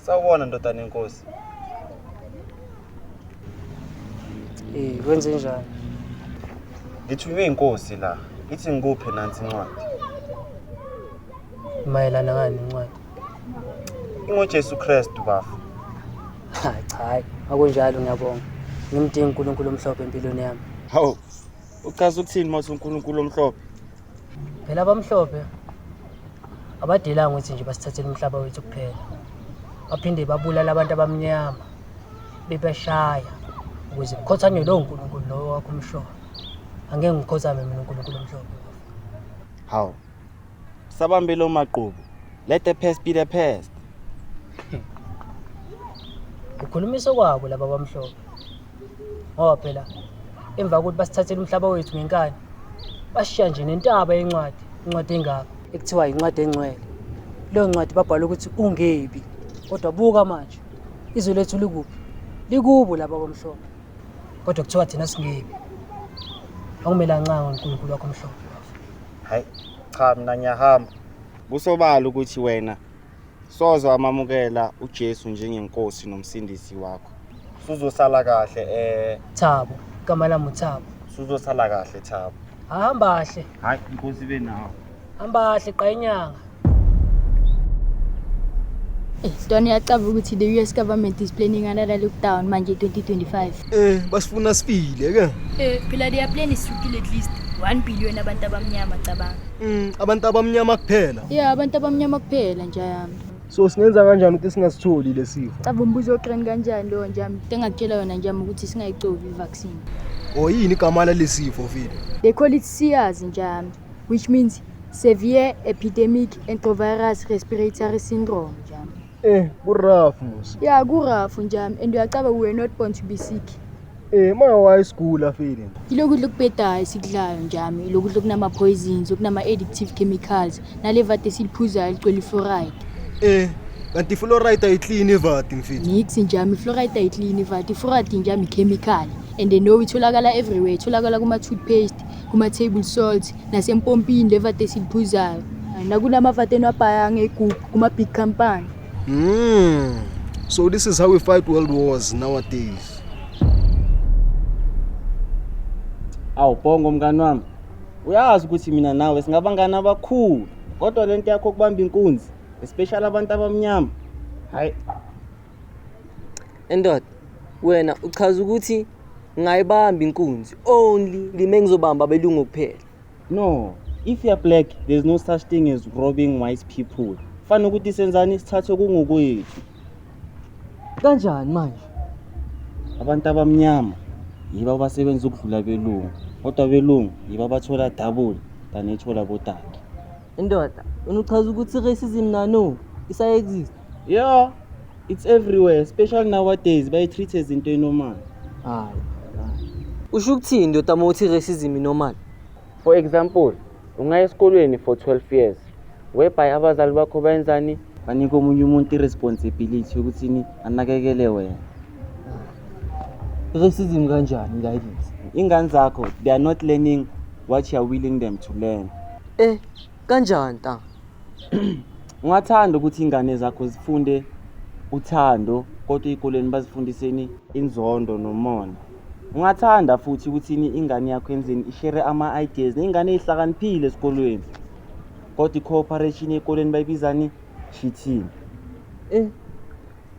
Sawubona ndodana enkosi. Kwenze njani? Ngithunywe inkosi la. Ithi ngikuphe nansi incwadi. Mayelana ngani incwadi? IngoJesu Kristu bafu. Cha, akunjalo ngiyabonga. Ngimdinga uNkulunkulu omhlophe empilweni yami. Hawu. Uchaza ukuthini mase uNkulunkulu omhlophe? Phela abamhlophe abadelanga ukuthi nje basithathele umhlaba wethu kuphela. Baphinde babulala abantu abamnyama bebeshaya ukuze ukhothanywe lo uNkulunkulu lo wakho umhlophe. Angeke ngikhothame mina uNkulunkulu omhlophe. Hawu. Sabambe lo maqhubu. Let the past be the past. Ukhulumisa kwabo laba abamhlophe. Ngoba phela emva kokuthi basithathele umhlaba wethu ngenkani bashiya nje nentaba yencwadi, incwadi engaka ekuthiwa incwadi engcwele. Leyo ncwadi babhala ukuthi ungebi. Kodwa buka manje izwe lethu likuphi? Likubo laba abamhlophe. Kodwa kuthiwa thina singebi. Akumela ncango uNkulunkulu wakho omhlophe. Hayi, cha mina ngiyahamba. Kusobala ukuthi wena sozo amamukela uJesu njengenkosi nomsindisi wakho. Suzosala kahle Thabo, igama lami uThabo. Suzosala kahle Thabo. Hamba kahle. Hayi inkosi benawo. Hamba kahle qayinyanga. Dona yacaba ukuthi the US government is planning another lockdown manje 2025. Basifuna sifile ke. Phela they are planning to kill at least 1 billion abantu abamnyama cabanga. Abantu abamnyama kuphela. Yeah, abantu abamnyama kuphela nje yami. So singenza kanjani ukuthi singasitholi lesifo? Caba umbuzo oqreni kanjani lo nje yami. Engakutshela yona nje yami ukuthi singayicovi ivaccine. Yini igama lesifo vile? They call it SARS nje yami, which means severe epidemic enterovirus respiratory syndrome nje yami. Kurafu musa. Yeah, kurafu nje yami and uyacaba we were not born to be sick. Why school afile? Ilokudla okubhedayo sikudlayo nje yami, ilokudla kunama poisons, okunama addictive chemicals, nalevate siliphuzayo ligcwele fluoride. Kanti fluoride ayiclean ivati mfethu. Nix nje yami, fluoride ayiclean ivati, fluoride nje yami chemical. And they know itholakala everywhere, itholakala kuma toothpaste, kuma table salt, nasempompini levate siliphuzayo. Nakunamavate enwabhaya ngegubhu kuma big company. So this is how we fight world wars nowadays. Awubongo mngani wami. Uyazi ukuthi mina nawe singabangani abakhulu. Kodwa lento yakho kubamba inkunzi, especially abantu abamnyama. Hayi. Endoda, wena uchaza ukuthi ngayibamba inkunzi only lime ngizobamba abelungu kuphela. No, if you are black, there's no such thing as robbing white people. Fana ukuthi senzani sithathe kungokwethu. Kanjani manje? Abantu abamnyama yibo abasebenza ukudlula belungu. Kodwa belungu yibo abathola double than ethola botaki. Endoda, uchaza ukuthi racism no isa-exist. Yeah, it's everywhere, especially nowadays by treat as into normal. Hayi. Usho ukuthini ndoda mawuthi racism normal? For example, ungaya esikolweni for 12 years. Whereby abazali bakho bayenzani? Banika omunye umuntu irresponsibility ukuthi anakekele wena. Racism kanjani guidance? Ingane zakho, they are not learning what you are willing them to learn. Kanjani ta? Ungathanda ukuthi ingane zakho zifunde uthando, kodwa ezikoleni bazifundiseni inzondo nomona. Ungathanda futhi ukuthi ingane yakho enzeni ishare ama ideas nezingane ezihlakaniphile esikolweni. Kodwa cooperation ezikoleni bayibizani cheating.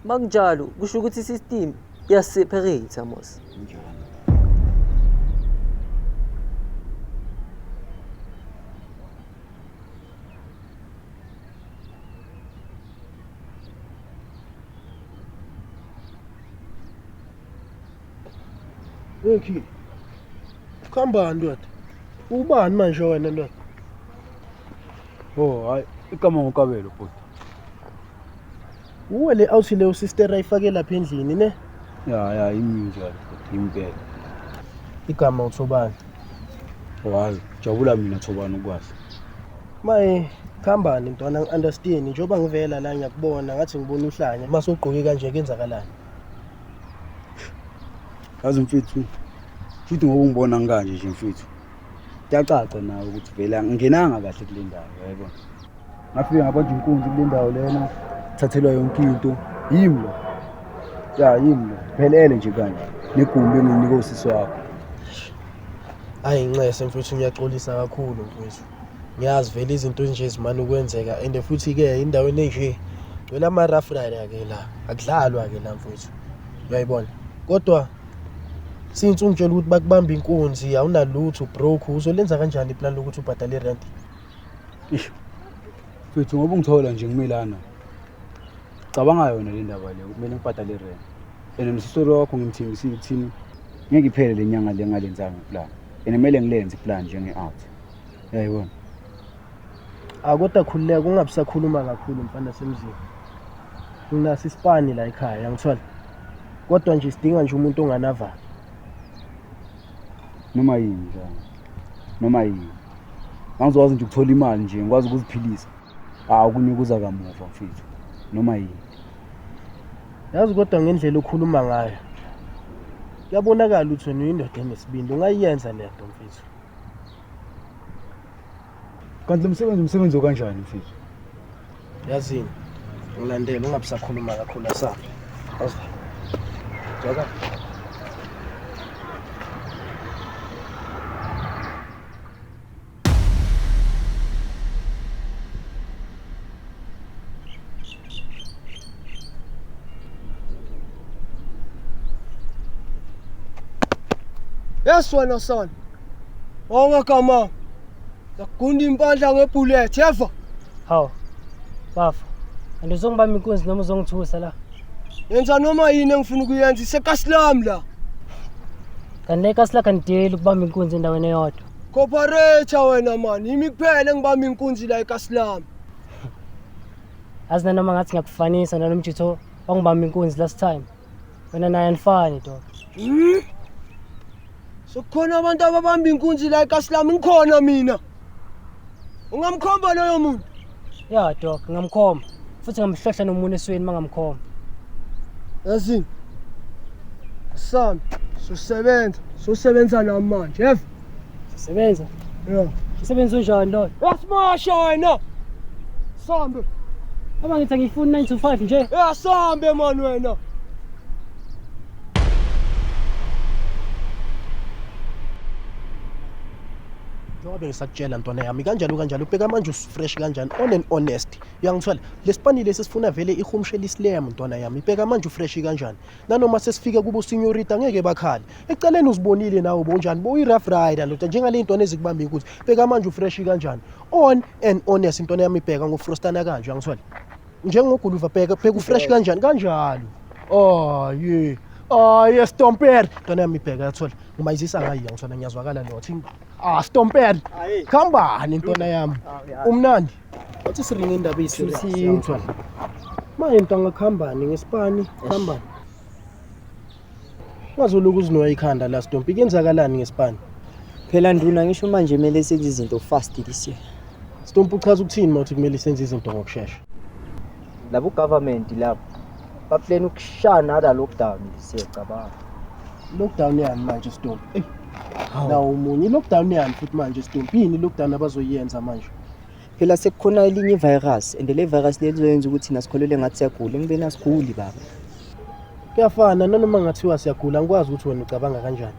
Makunjalo kusho ukuthi system iyaseparate mos. Okay. Khamba ndoda. Ubani manje wena ndoda? Hayi, igama ngokabelo bhuti. Uwe le awuthi le sister ayifake lapha endlini ne? Ya, iminjalo bhuti, impela. Igama uThobani. Hayi, jabula mina Thobani ukwazi. Maye khambani ntwana ngi-understand njengoba ngivela la ngiyakubona ngathi ngibona uhlanya mase ugqoke kanje kenzakalani. Yazi mfethu, futhi ngoba ungibona kanje nje mfethu. Kuyacaca nawe ukuthi vela ngingenanga kahle kule ndawo, yebo. Ngafika ngabantu inkunzi kule ndawo lena, thathelwa yonke into, Yimi. Ya yimi. Phelele nje kanje. Negumbi enginika usisi wakho. Hayi Nxese mfethu ngiyaxolisa kakhulu mfethu. Ngiyazi vele izinto nje zimana ukwenzeka and futhi ke indaweni enje vele ama rough rider ke la akudlalwa ke la mfethu. Uyayibona? Kodwa since ungitshela ukuthi bakubamba inkunzi awunalutho broke uzolenza kanjani iplan lokuthi ubhadale irent? Ish. Mfethu ngoba ungithola nje ngimilana. Cabanga yona le ndaba le kumele ngibhadale irent. And nesisori wakho ngimthembisile ukuthini ngeke iphele lenyanga le ngalenzanga iplan. And kumele ngilenze iplan njenge out. Uyayibona? Kodwa khululeka ungabisakhuluma kakhulu mfana semzini. Nginaso isipani la ekhaya yangithola. Kodwa nje sidinga nje umuntu onganavalo. Noma yini njalo. Noma yini. Angizokwazi nje ukuthola imali nje ngikwazi ukuziphilisa. Ukunyukuza kamuva mfethu. Noma yini. Yazi kodwa ngendlela okhuluma ngayo. Kuyabonakala ukuthi wena uyindoda enesibindi ungayenza le nto mfethu. Kanti umsebenzi okanjani mfethu? Yazini. Ngilandela ungabisakhuluma kakhulu asabe. Awuzwa. Jaka. Yes wena son. Ongakama. Yakunda impandla ngebullet, yeva? Hawu. Bafa. Andizongibamba inkunzi noma uzongithusa la. Yenza noma yini engifuna ukuyenza isekasilam la. Kanti kasila kandideli ukubamba inkunzi endaweni eyodwa. Corporator wena man, yimi kuphela engibamba inkunzi la eKasilam. Azina noma ngathi ngiyakufanisa nalomjitho wangibamba inkunzi last time. Wena naye anifani dog. Sokukhona abantu ababamba inkunzi la eKasilam ngikhona mina. Ungamkhomba loyo muntu? Ya dog, ngamkhomba. Futhi ngamhlohla nomuntu esweni mangamkhomba. Yazini. Sam, sosebenza nami manje, yeva? Sisebenza. Yeah. Sisebenza unjani lo? Yasimasha wena. Sambe. Abangithi ngifuna 9 to 5 nje. Sambe man wena. Njengoba ngisakutshela ntwana yami kanjalo ubheka manje usifresh kanjani on and honest. Uyangithola? Lesipani lesi sifuna vele ihumshela islam ntwana yami. Ibheka manje ufresh kanjani. Nanoma sesifika kubo seniorita ngeke bakhali. Eceleni uzibonile nawe bonjani bo rough rider ndoda njengale intwana ezikubamba ukuthi bheka manje ufresh kanjani. On and honest ntwana yami ibheka ngofrostana kanje uyangithola? Njengoguluva bheka ufresh kanjani kanjalo. Oh yeah. Yes Stomper. Ntwana yami ibheka yathola. Umayizisa ngayi ngithola ngiyazwakala nothi Stomper. Khambani ntwana yami. Umnandi. Wathi siringa indaba isiyithwala. Manje ntanga khambani ngesipani khambani. Ngazoluka uzinoya ikhanda la Stompi kenzakalani ngesipani? Phela nduna ngisho manje kumele senze izinto fast this year. Stompi uchaza ukuthini mawuthi kumele senze izinto ngokusheshsha? Labo government lapho baplan ukushana ala lockdown siyacabanga. Lockdown yani manje Stompi? Nawo umunye lockdown yani futhi manje Stompi yini lockdown abazoyenza manje? Phela sekukhona elinye ivirus and le virus lezoyenza ukuthi nasikholele ngathi siyagula ngibe nasiguli baba. Kuyafana nanoma ngathiwa siyagula ngikwazi ukuthi wena ucabanga kanjani.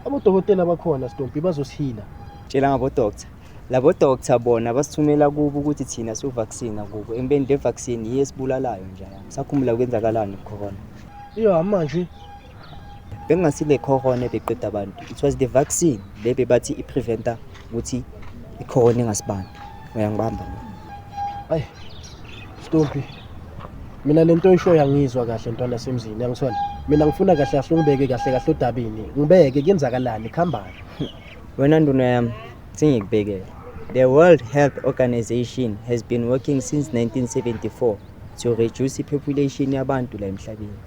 Abodokotela bakhona Stompi bazosihila. Tshela ngabo doctor. Labo doctor bona basithumela kubo ukuthi thina so vaccine kubo. Embeni le vaccine yesibulalayo nje. Sakhumbula kwenzakalani corona. Iyo manje bengasile corona beqeda abantu. It was the vaccine lebe bathi ipreventa ukuthi icorona ingasibambi. Uyangibamba. Hayi. Stompi. Mina lento oyisho yangizwa kahle ntwana semzini yangithola. Mina ngifuna kahle kahle ungibeke kahle odabini. Ngibeke kuyenzakalani khambani. Wena nduna yami singikubekela. The World Health Organization has been working since 1974 to reduce population yabantu la emhlabeni.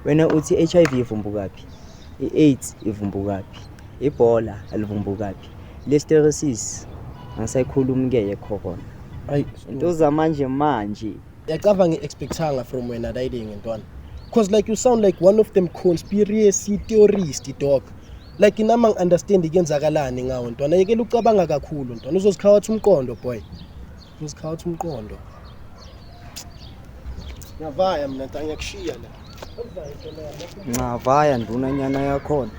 Wena uthi HIV ivumbukaphi? I-AIDS ivumbukaphi? Ebola alivumbukaphi? Listeriosis angisayikhulumi ke ye-corona. Hayi, into zamanje manje. Yacava ngi-expectanga from wena riding ntwana. Because like you sound like one of them conspiracy theorists dog. Like inama ngi-understand kuyenzakalani ngawe ntwana. Yekela ucabanga kakhulu ntwana. Uzozikhawatha umqondo boy. Uzozikhawatha umqondo. ngiyavaya mina ngiyakushiya la. Ngavaya ndunanyana yakhona.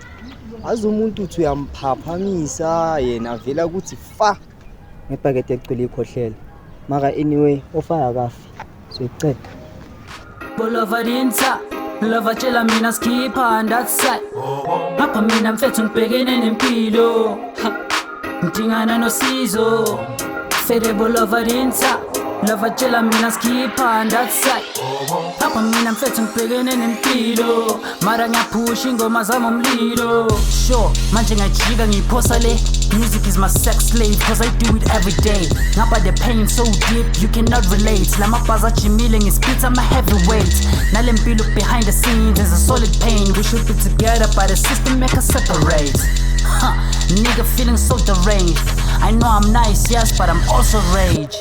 Azi umuntu uthi uyamphaaphamisa yena vela ukuthi fa ngebhakede ecwele ikhohlela. Maka anyway ofaya akafi. Soyicela. Bolova dinta, lova tshela mina skipha ndatsai. Ngapha mina mfethu ngibhekene nempilo. Ngidingana nosizo. Fede bolova dinta, lova tshela mina skipha ndatsai. Ngapha mina mfethu ngibhekene nempilo. Mara ngiyaphusha ingoma zami umlilo. Sure, manje ngiyajika ngiyiphosa le. Music is my sex slave, cause I do it every day. Ngapha the pain so deep, you cannot relate. Lama buzz ajimile ngispit, I'm a heavyweight. Nale mpilo behind the scenes is a solid pain. We should be together, but the system make us separate. Nigga feeling so deranged. I know I'm nice, yes, but I'm also rage.